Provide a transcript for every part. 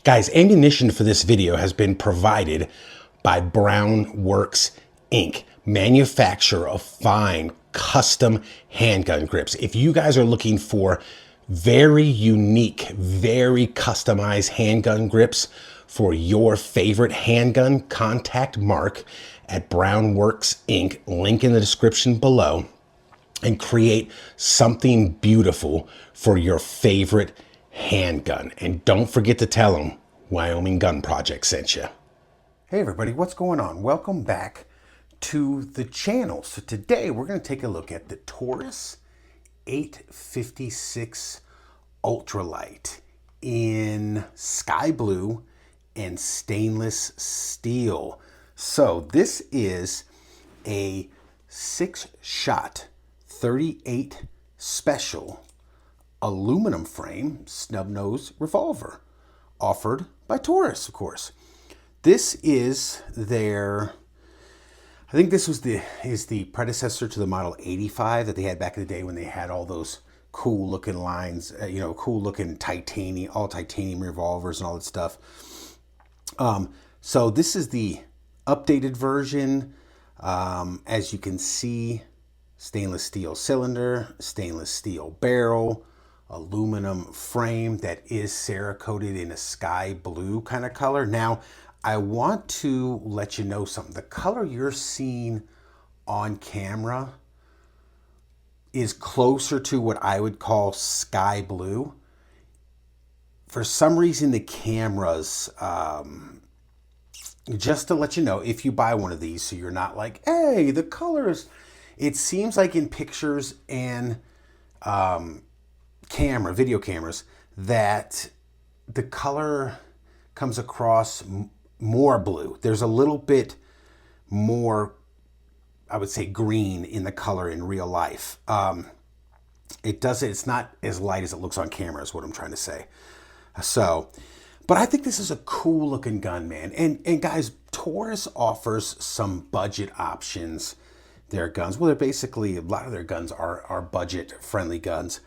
Guys, ammunition for this video has been provided by Browne Works Inc., manufacturer of fine custom handgun grips. If you guys are looking for very unique, very customized handgun grips for your favorite handgun, contact Mark at Browne Works Inc., link in the description below, and create something beautiful for your favorite handgun. And don't forget to tell them Wyoming Gun Project sent you. Hey everybody, what's going on? Welcome back to the channel. So today we're going to take a look at the Taurus 856 Ultra-Lite in sky blue and stainless steel. So this is a 6-shot 38 special aluminum frame snub-nose revolver offered by Taurus, of course. This is their, I think this was is the predecessor to the model 85 that they had back in the day when they had all those cool looking lines, cool looking titanium, all titanium revolvers and all that stuff. So this is the updated version. As you can see, stainless steel cylinder, stainless steel barrel, aluminum frame that is Cerakoted in a sky blue kind of color. Now, I want to let you know something. The color you're seeing on camera is closer to what I would call sky blue. For some reason, the cameras, just to let you know, if you buy one of these, so you're not like, hey, the colors, it seems like in pictures and video cameras, that the color comes across more blue. There's a little bit more, I would say, green in the color in real life. It's not as light as it looks on camera is what I'm trying to say. So, but I think this is a cool looking gun, man. And guys, Taurus offers some budget options. Their guns, well, they're basically, a lot of their guns are budget friendly guns,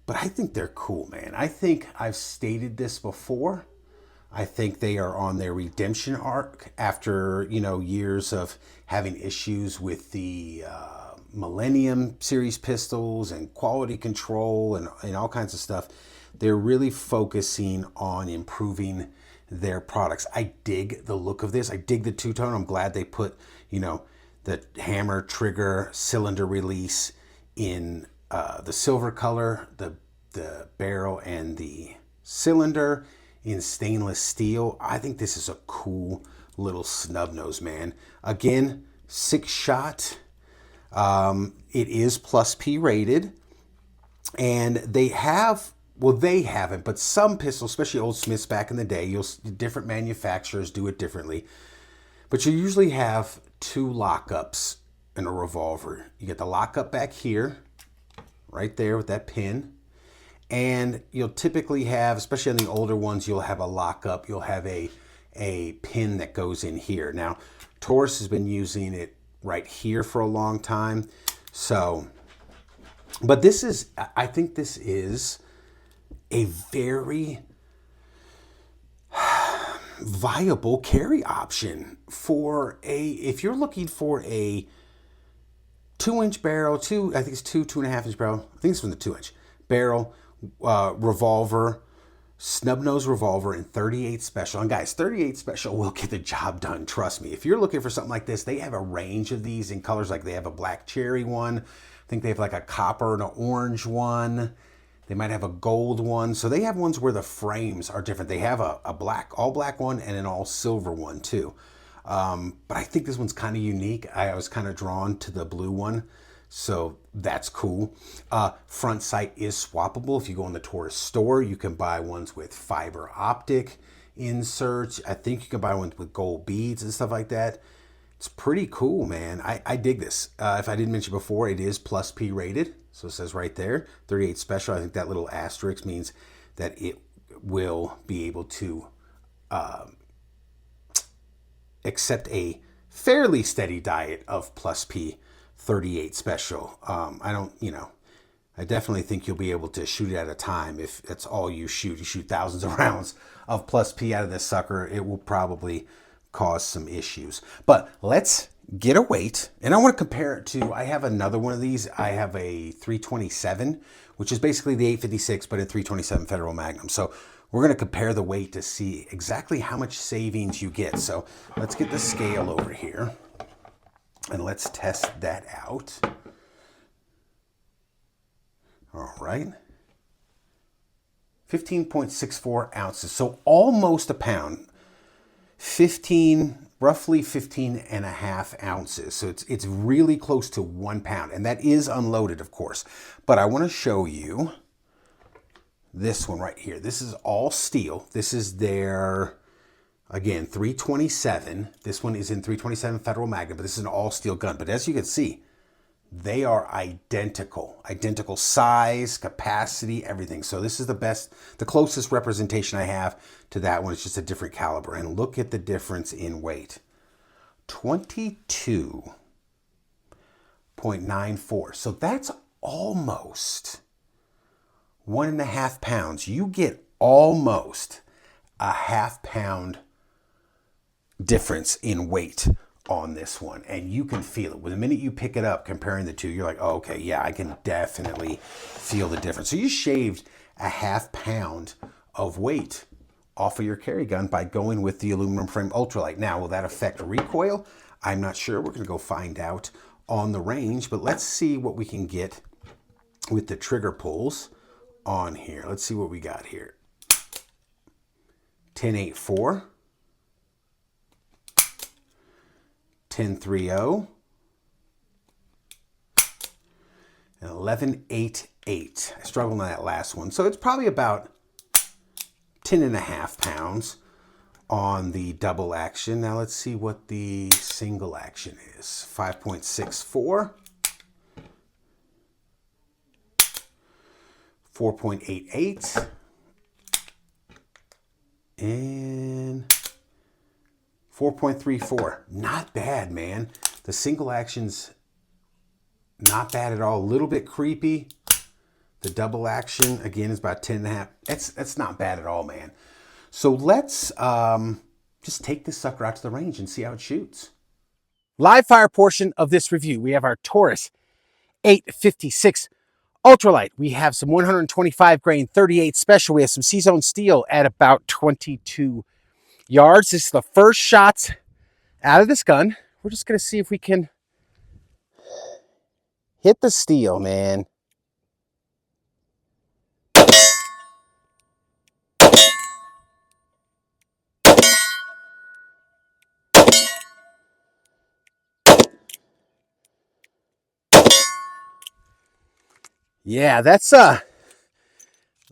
but I think they're cool, man. I think I've stated this before. I think they are on their redemption arc after, years of having issues with the Millennium series pistols and quality control and all kinds of stuff. They're really focusing on improving their products. I dig the look of this. I dig the two-tone. I'm glad they put, the hammer, trigger, cylinder release in the silver color, the barrel and the cylinder in stainless steel. I think this is a cool little snub nose, man. Again, 6-shot. It is plus P rated, and they have, well, they haven't, but some pistols, especially Old Smiths back in the day, different manufacturers do it differently, but you usually have 2 lockups in a revolver. You get the lockup back here, right there with that pin. And you'll typically have, especially on the older ones, you'll have a lockup. You'll have a pin that goes in here. Now, Taurus has been using it right here for a long time. So, but this is, I think this is a very viable carry option for if you're looking for a 2-inch barrel, I think it's 2.5-inch barrel. I think it's from the 2-inch barrel. Revolver, snub-nose revolver in 38 special. And guys, 38 special will get the job done, trust me. If you're looking for something like this, they have a range of these in colors. Like they have a black cherry one. I think they have like a copper and an orange one. They might have a gold one. So they have ones where the frames are different. They have a all black one and an all silver one too. But I think this one's kind of unique. I was kind of drawn to the blue one. So that's cool. Front sight is swappable. If you go in the Taurus store, you can buy ones with fiber optic inserts. I think you can buy ones with gold beads and stuff like that. It's pretty cool, man. I dig this. If I didn't mention before, it is plus P rated. So it says right there, 38 special. I think that little asterisk means that it will be able to accept a fairly steady diet of plus P 38 special. I I definitely think you'll be able to shoot it at a time. If that's all you shoot, you shoot thousands of rounds of plus P out of this sucker, it will probably cause some issues. But let's get a weight, and I want to compare it to, I have another one of these. I have a 327, which is basically the 856, but a 327 Federal Magnum. So we're going to compare the weight to see exactly how much savings you get. So let's get the scale over here, and let's test that out. All right. 15.64 ounces, so almost a pound. Roughly 15 and a half ounces. So it's really close to 1 pound, and that is unloaded, of course. But I want to show you this one right here. This is all steel. This is their, again, 327. This one is in 327 Federal Magnum, but this is an all steel gun. But as you can see, they are identical size, capacity, everything. So this is the closest representation I have to that one. It's just a different caliber. And look at the difference in weight. 22.94. So that's almost 1.5 pounds. You get almost a half pound difference in weight on this one, and you can feel it. The minute you pick it up, comparing the two, you're like, oh, okay, yeah, I can definitely feel the difference. So you shaved a half pound of weight off of your carry gun by going with the aluminum frame Ultra-Lite. Now, will that affect recoil? I'm not sure. We're going to go find out on the range, but let's see what we can get with the trigger pulls on here. Let's see what we got here. 10.84. 10.30, and 11.88. I struggled on that last one. So it's probably about 10.5 pounds on the double action. Now let's see what the single action is. 5.64, 4.88, and 4.34. Not bad, man. The single action's not bad at all. A little bit creepy. The double action, again, is about 10.5. That's not bad at all, man. So let's just take this sucker out to the range and see how it shoots. Live fire portion of this review. We have our Taurus 856 Ultra-Lite. We have some 125 grain 38 special. We have some C-Zone steel at about 22 yards. This is the first shots out of this gun. We're just going to see if we can hit the steel, man. Yeah, that's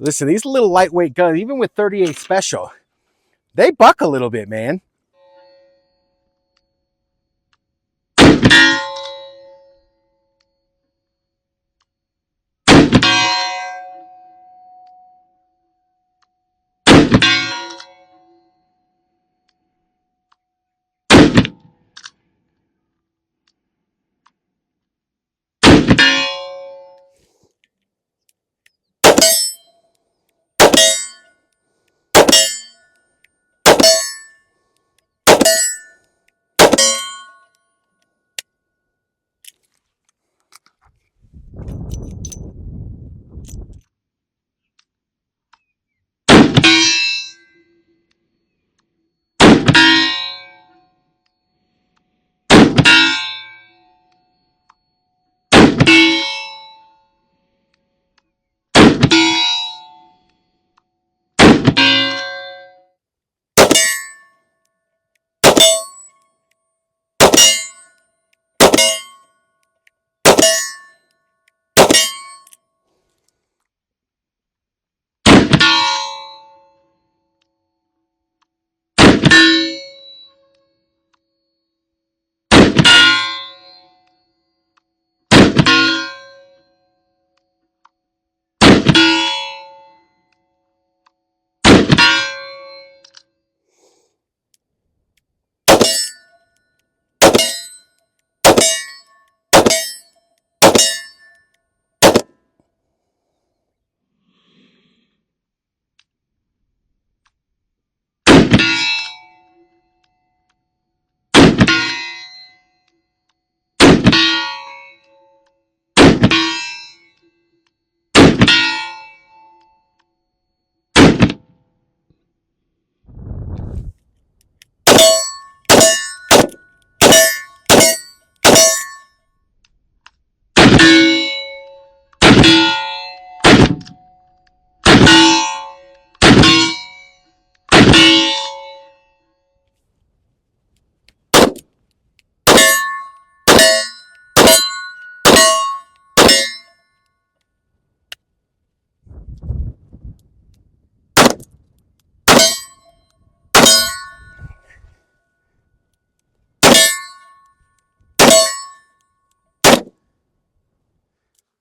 listen, these little lightweight guns, even with 38 special, they buck a little bit, man.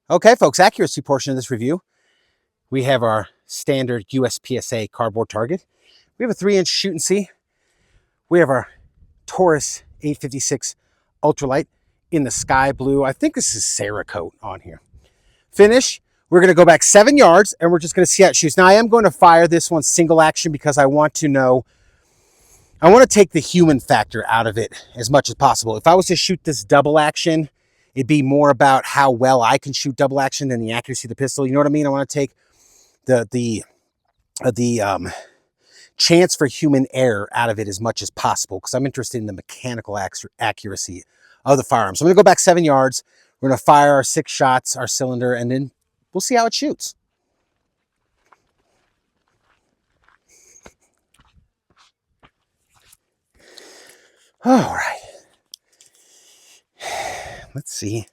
Okay, folks, accuracy portion of this review. We have our standard USPSA cardboard target. We have a 3-inch shoot and see. We have our Taurus 856 Ultra-Lite in the sky blue. I think this is Cerakote on here. Finish. We're going to go back 7 yards and we're just going to see how it shoots. Now I am going to fire this one single action because I want to take the human factor out of it as much as possible. If I was to shoot this double action, it'd be more about how well I can shoot double action than the accuracy of the pistol. You know what I mean? I want to take the chance for human error out of it as much as possible because I'm interested in the mechanical accuracy of the firearm. So I'm going to go back 7 yards. We're going to fire our 6 shots, our cylinder, and then we'll see how it shoots. All right. Let's see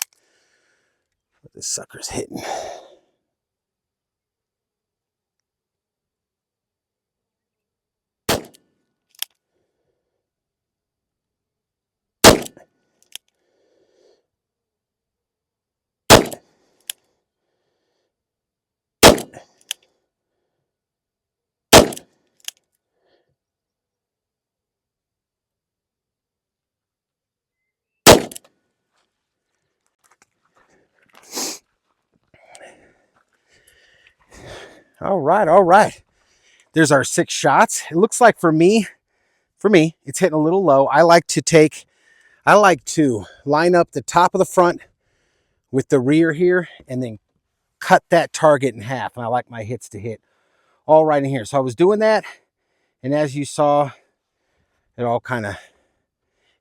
what this sucker's hitting. All right. There's our 6 shots. It looks like for me, it's hitting a little low. I like to line up the top of the front with the rear here and then cut that target in half. And I like my hits to hit all right in here. So I was doing that. And as you saw, it all kind of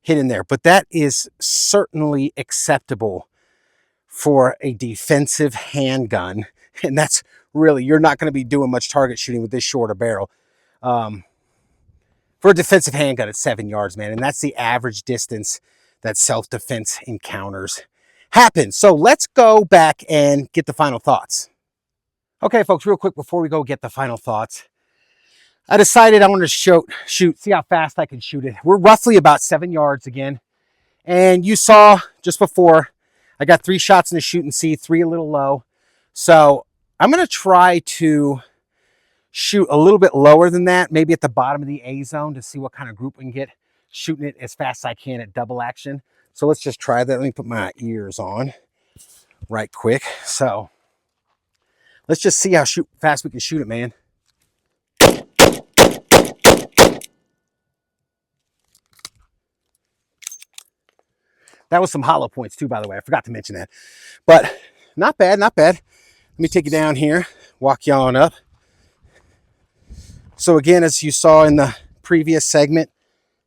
hit in there. But that is certainly acceptable for a defensive handgun. And that's really, you're not going to be doing much target shooting with this shorter barrel. For a defensive handgun, it's 7 yards, man. And that's the average distance that self-defense encounters happen. So let's go back and get the final thoughts. Okay, folks, real quick before we go get the final thoughts, I decided I wanted to shoot, see how fast I can shoot it. We're roughly about 7 yards again. And you saw just before, I got 3 shots in the shoot and see, 3 a little low. So I'm going to try to shoot a little bit lower than that, maybe at the bottom of the A zone to see what kind of group we can get, shooting it as fast as I can at double action. So let's just try that. Let me put my ears on right quick. So let's just see how fast we can shoot it, man. That was some hollow points too, by the way. I forgot to mention that. But not bad, not bad. Let me take you down here, walk you on up. So again, as you saw in the previous segment,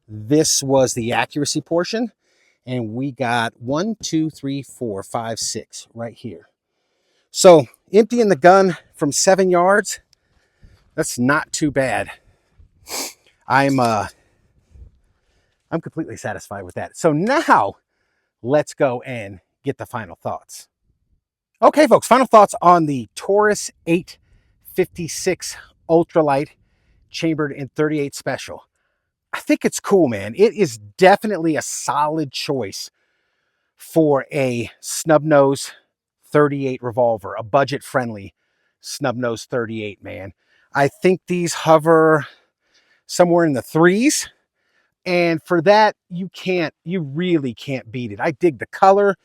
this was the accuracy portion. And we got 1, 2, 3, 4, 5, 6 right here. So emptying the gun from 7 yards, that's not too bad. I'm completely satisfied with that. So now let's go and get the final thoughts. Okay, folks, final thoughts on the Taurus 856 Ultra-Lite chambered in 38 Special. I think it's cool, man. It is definitely a solid choice for a snub-nose 38 revolver, a budget-friendly snub-nose 38, man. I think these hover somewhere in the 3s. And for that, you really can't beat it. I dig the color.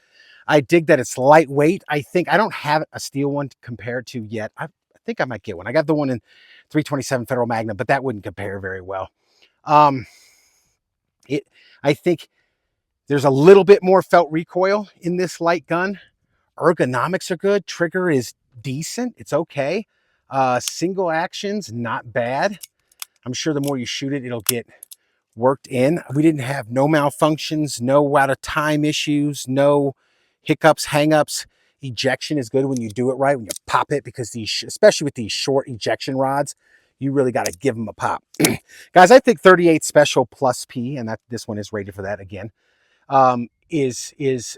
I dig that it's lightweight. I don't have a steel one to compare to yet. I think I might get one. I got the one in 327 Federal Magnum, but that wouldn't compare very well. I think there's a little bit more felt recoil in this light gun. Ergonomics are good. Trigger is decent. It's okay. Single actions, not bad. I'm sure the more you shoot it, it'll get worked in. We didn't have no malfunctions, no out of time issues, no hiccups, hangups. Ejection is good when you do it right, when you pop it, because especially with these short ejection rods, you really got to give them a pop. Guys, I think 38 Special plus P, and this one is rated for that again, is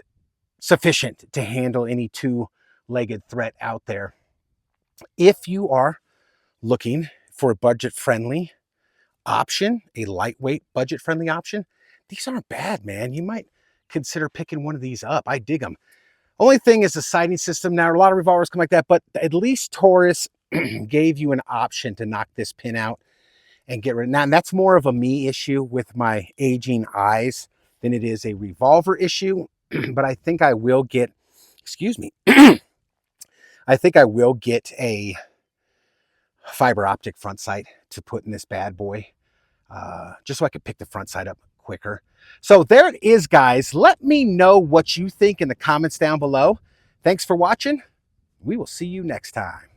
sufficient to handle any two-legged threat out there. If you are looking for a budget-friendly option, a lightweight budget-friendly option, these aren't bad, man. You might consider picking one of these up. I dig them. Only thing is the sighting system. Now, a lot of revolvers come like that, but at least Taurus gave you an option to knock this pin out and get rid of it. Now, and that's more of a me issue with my aging eyes than it is a revolver issue. But I think I will get, excuse me, I think I will get a fiber optic front sight to put in this bad boy, just so I could pick the front sight up quicker. So there it is, guys. Let me know what you think in the comments down below. Thanks for watching. We will see you next time.